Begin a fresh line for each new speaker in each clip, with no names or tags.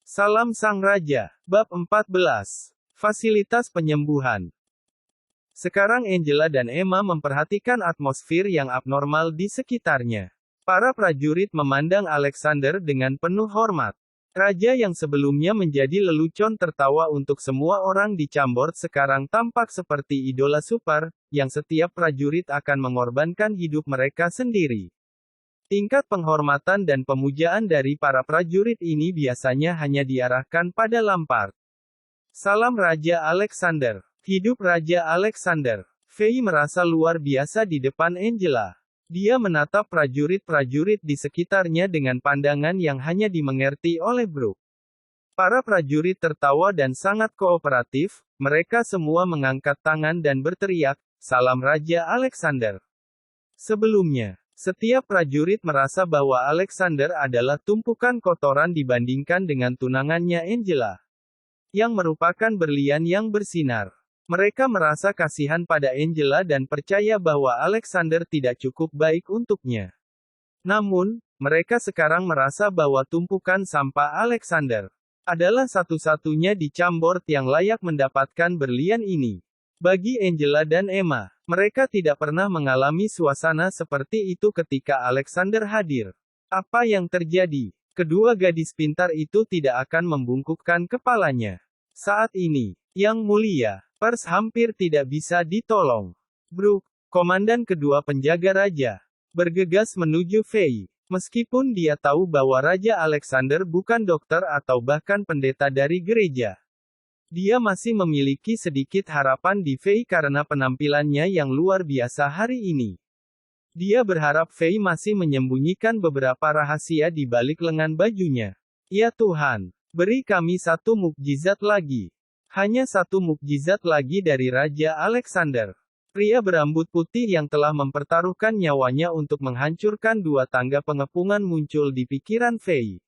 Salam Sang Raja. Bab 14. Fasilitas penyembuhan. Sekarang Angela dan Emma memperhatikan atmosfer yang abnormal di sekitarnya. Para prajurit memandang Alexander dengan penuh hormat. Raja yang sebelumnya menjadi lelucon tertawa untuk semua orang di Chambord sekarang tampak seperti idola super, yang setiap prajurit akan mengorbankan hidup mereka sendiri. Tingkat penghormatan dan pemujaan dari para prajurit ini biasanya hanya diarahkan pada Lampard. Salam Raja Alexander. Hidup Raja Alexander. Faye merasa luar biasa di depan Angela. Dia menatap prajurit-prajurit di sekitarnya dengan pandangan yang hanya dimengerti oleh Brooke. Para prajurit tertawa dan sangat kooperatif, mereka semua mengangkat tangan dan berteriak, "Salam Raja Alexander." Sebelumnya, setiap prajurit merasa bahwa Alexander adalah tumpukan kotoran dibandingkan dengan tunangannya Angela, yang merupakan berlian yang bersinar. Mereka merasa kasihan pada Angela dan percaya bahwa Alexander tidak cukup baik untuknya. Namun, mereka sekarang merasa bahwa tumpukan sampah Alexander adalah satu-satunya di Chambord yang layak mendapatkan berlian ini. Bagi Angela dan Emma, mereka tidak pernah mengalami suasana seperti itu ketika Alexander hadir. Apa yang terjadi? Kedua gadis pintar itu tidak akan membungkukkan kepalanya. Saat ini, Yang Mulia, Pers hampir tidak bisa ditolong. Brooke, komandan kedua penjaga raja, bergegas menuju Faye. Meskipun dia tahu bahwa Raja Alexander bukan dokter atau bahkan pendeta dari gereja, dia masih memiliki sedikit harapan di Faye karena penampilannya yang luar biasa hari ini. Dia berharap Faye masih menyembunyikan beberapa rahasia di balik lengan bajunya. Ya Tuhan, beri kami satu mukjizat lagi. Hanya satu mukjizat lagi dari Raja Alexander. Pria berambut putih yang telah mempertaruhkan nyawanya untuk menghancurkan dua tangga pengepungan muncul di pikiran Faye.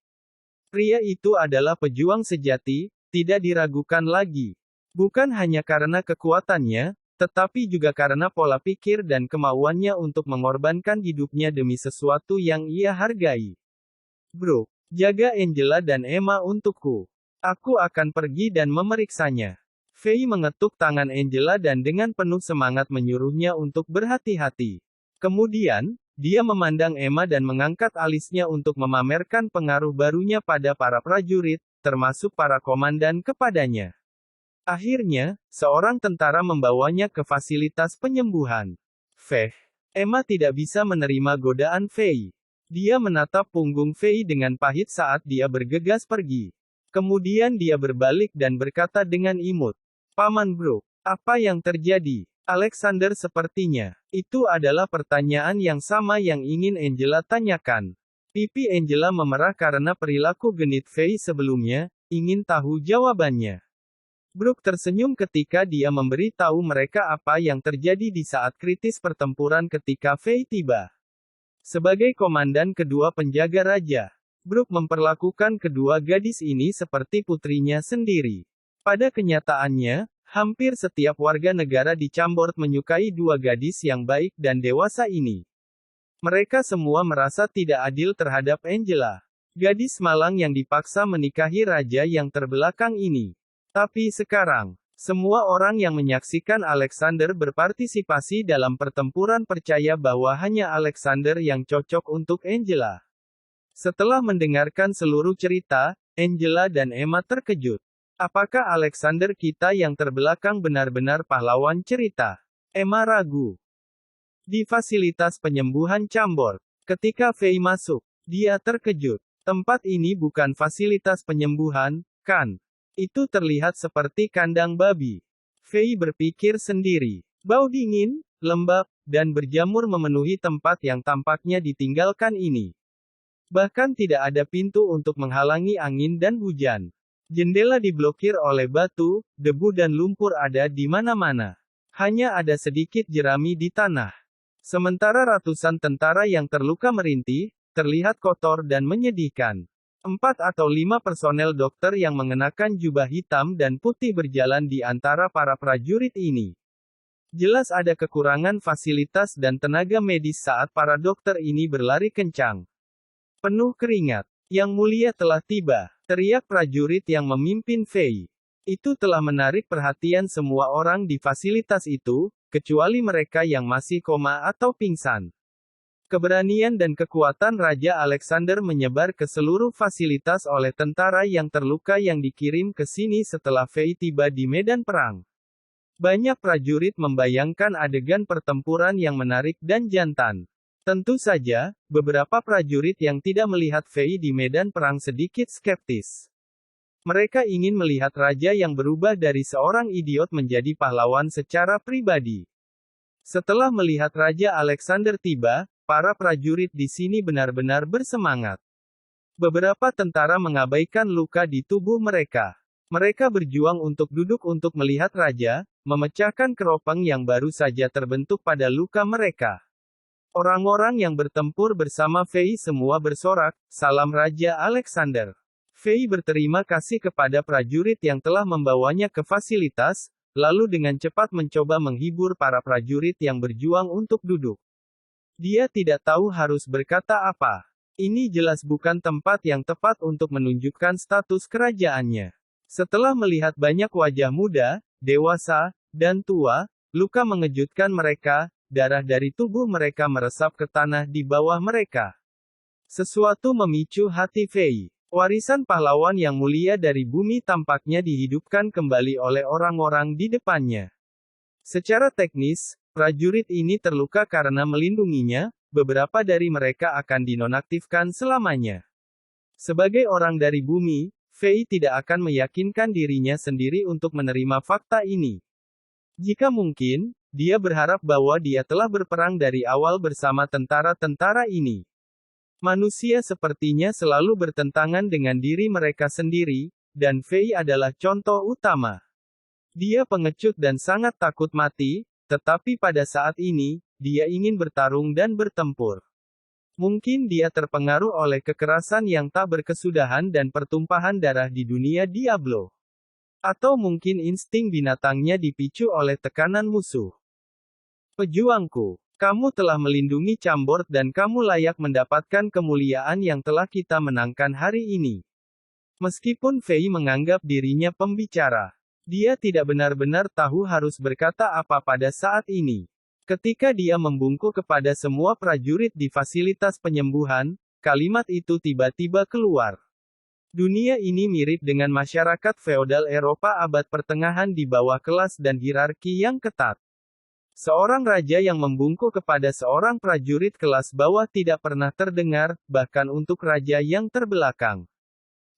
Pria itu adalah pejuang sejati, tidak diragukan lagi. Bukan hanya karena kekuatannya, tetapi juga karena pola pikir dan kemauannya untuk mengorbankan hidupnya demi sesuatu yang ia hargai. Brooke, jaga Angela dan Emma untukku. Aku akan pergi dan memeriksanya. Faye mengetuk tangan Angela dan dengan penuh semangat menyuruhnya untuk berhati-hati. Kemudian, dia memandang Emma dan mengangkat alisnya untuk memamerkan pengaruh barunya pada para prajurit, termasuk para komandan kepadanya. Akhirnya, seorang tentara membawanya ke fasilitas penyembuhan. Faye. Emma tidak bisa menerima godaan Faye. Dia menatap punggung Faye dengan pahit saat dia bergegas pergi. Kemudian dia berbalik dan berkata dengan imut, "Paman Brooke, apa yang terjadi?" Alexander sepertinya. Itu adalah pertanyaan yang sama yang ingin Angela tanyakan. Pipi Angela memerah karena perilaku genit Faye sebelumnya, ingin tahu jawabannya. Brooke tersenyum ketika dia memberi tahu mereka apa yang terjadi di saat kritis pertempuran ketika Faye tiba. Sebagai komandan kedua penjaga raja, Brooke memperlakukan kedua gadis ini seperti putrinya sendiri. Pada kenyataannya, hampir setiap warga negara di Chambord menyukai dua gadis yang baik dan dewasa ini. Mereka semua merasa tidak adil terhadap Angela, gadis malang yang dipaksa menikahi raja yang terbelakang ini. Tapi sekarang, semua orang yang menyaksikan Alexander berpartisipasi dalam pertempuran percaya bahwa hanya Alexander yang cocok untuk Angela. Setelah mendengarkan seluruh cerita, Angela dan Emma terkejut. Apakah Alexander kita yang terbelakang benar-benar pahlawan cerita? Emma ragu. Di fasilitas penyembuhan Chambord, ketika Faye masuk, dia terkejut. Tempat ini bukan fasilitas penyembuhan, kan? Itu terlihat seperti kandang babi. Faye berpikir sendiri. Bau dingin, lembab, dan berjamur memenuhi tempat yang tampaknya ditinggalkan ini. Bahkan tidak ada pintu untuk menghalangi angin dan hujan. Jendela diblokir oleh batu, debu dan lumpur ada di mana-mana. Hanya ada sedikit jerami di tanah. Sementara ratusan tentara yang terluka merintih, terlihat kotor dan menyedihkan. 4 atau 5 personel dokter yang mengenakan jubah hitam dan putih berjalan di antara para prajurit ini. Jelas ada kekurangan fasilitas dan tenaga medis saat para dokter ini berlari kencang. Penuh keringat. Yang Mulia telah tiba. teriak prajurit yang memimpin Fei. Itu telah menarik perhatian semua orang di fasilitas itu, kecuali mereka yang masih koma atau pingsan. Keberanian dan kekuatan Raja Alexander menyebar ke seluruh fasilitas oleh tentara yang terluka yang dikirim ke sini setelah Fei tiba di medan perang. Banyak prajurit membayangkan adegan pertempuran yang menarik dan jantan. Tentu saja, beberapa prajurit yang tidak melihat Fei di medan perang sedikit skeptis. Mereka ingin melihat raja yang berubah dari seorang idiot menjadi pahlawan secara pribadi. Setelah melihat Raja Alexander tiba, para prajurit di sini benar-benar bersemangat. Beberapa tentara mengabaikan luka di tubuh mereka. Mereka berjuang untuk duduk untuk melihat raja, memecahkan keropeng yang baru saja terbentuk pada luka mereka. Orang-orang yang bertempur bersama Fei semua bersorak, "Salam Raja Alexander." Fei berterima kasih kepada prajurit yang telah membawanya ke fasilitas, lalu dengan cepat mencoba menghibur para prajurit yang berjuang untuk duduk. Dia tidak tahu harus berkata apa. Ini jelas bukan tempat yang tepat untuk menunjukkan status kerajaannya. Setelah melihat banyak wajah muda, dewasa, dan tua, luka mengejutkan mereka, darah dari tubuh mereka meresap ke tanah di bawah mereka. Sesuatu memicu hati Fei. Warisan pahlawan yang mulia dari bumi tampaknya dihidupkan kembali oleh orang-orang di depannya. Secara teknis, prajurit ini terluka karena melindunginya, beberapa dari mereka akan dinonaktifkan selamanya. Sebagai orang dari bumi, Fei tidak akan meyakinkan dirinya sendiri untuk menerima fakta ini. Jika mungkin, dia berharap bahwa dia telah berperang dari awal bersama tentara-tentara ini. Manusia sepertinya selalu bertentangan dengan diri mereka sendiri, dan Fei adalah contoh utama. Dia pengecut dan sangat takut mati, tetapi pada saat ini, dia ingin bertarung dan bertempur. Mungkin dia terpengaruh oleh kekerasan yang tak berkesudahan dan pertumpahan darah di dunia Diablo. Atau mungkin insting binatangnya dipicu oleh tekanan musuh. Pejuangku. Kamu telah melindungi Chambord dan kamu layak mendapatkan kemuliaan yang telah kita menangkan hari ini. Meskipun Fei menganggap dirinya pembicara, dia tidak benar-benar tahu harus berkata apa pada saat ini. Ketika dia membungkuk kepada semua prajurit di fasilitas penyembuhan, kalimat itu tiba-tiba keluar. Dunia ini mirip dengan masyarakat feodal Eropa abad pertengahan di bawah kelas dan hierarki yang ketat. Seorang raja yang membungkuk kepada seorang prajurit kelas bawah tidak pernah terdengar, bahkan untuk raja yang terbelakang.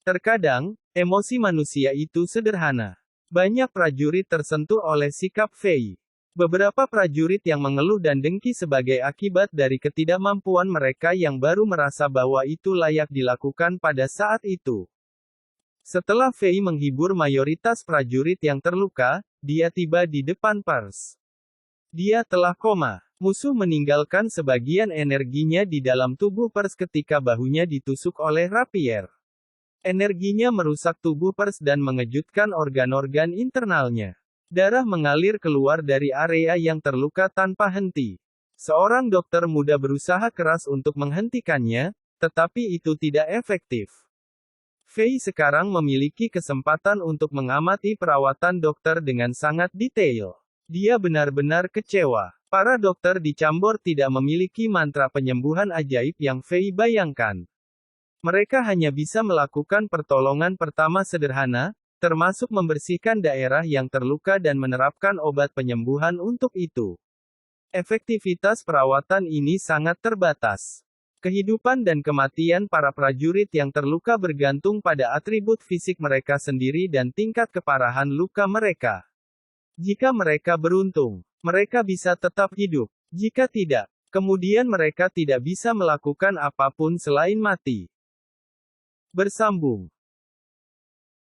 Terkadang, emosi manusia itu sederhana. Banyak prajurit tersentuh oleh sikap Fei. Beberapa prajurit yang mengeluh dan dengki sebagai akibat dari ketidakmampuan mereka yang baru merasa bahwa itu layak dilakukan pada saat itu. Setelah Fei menghibur mayoritas prajurit yang terluka, dia tiba di depan pers. Dia telah koma. Musuh meninggalkan sebagian energinya di dalam tubuh pers ketika bahunya ditusuk oleh rapier. Energinya merusak tubuh pers dan mengejutkan organ-organ internalnya. Darah mengalir keluar dari area yang terluka tanpa henti. Seorang dokter muda berusaha keras untuk menghentikannya, tetapi itu tidak efektif. Fei sekarang memiliki kesempatan untuk mengamati perawatan dokter dengan sangat detail. Dia benar-benar kecewa. Para dokter di Chambord tidak memiliki mantra penyembuhan ajaib yang Fei bayangkan. Mereka hanya bisa melakukan pertolongan pertama sederhana, termasuk membersihkan daerah yang terluka dan menerapkan obat penyembuhan untuk itu. Efektivitas perawatan ini sangat terbatas. Kehidupan dan kematian para prajurit yang terluka bergantung pada atribut fisik mereka sendiri dan tingkat keparahan luka mereka. Jika mereka beruntung, mereka bisa tetap hidup. Jika tidak, kemudian mereka tidak bisa melakukan apapun selain mati. Bersambung.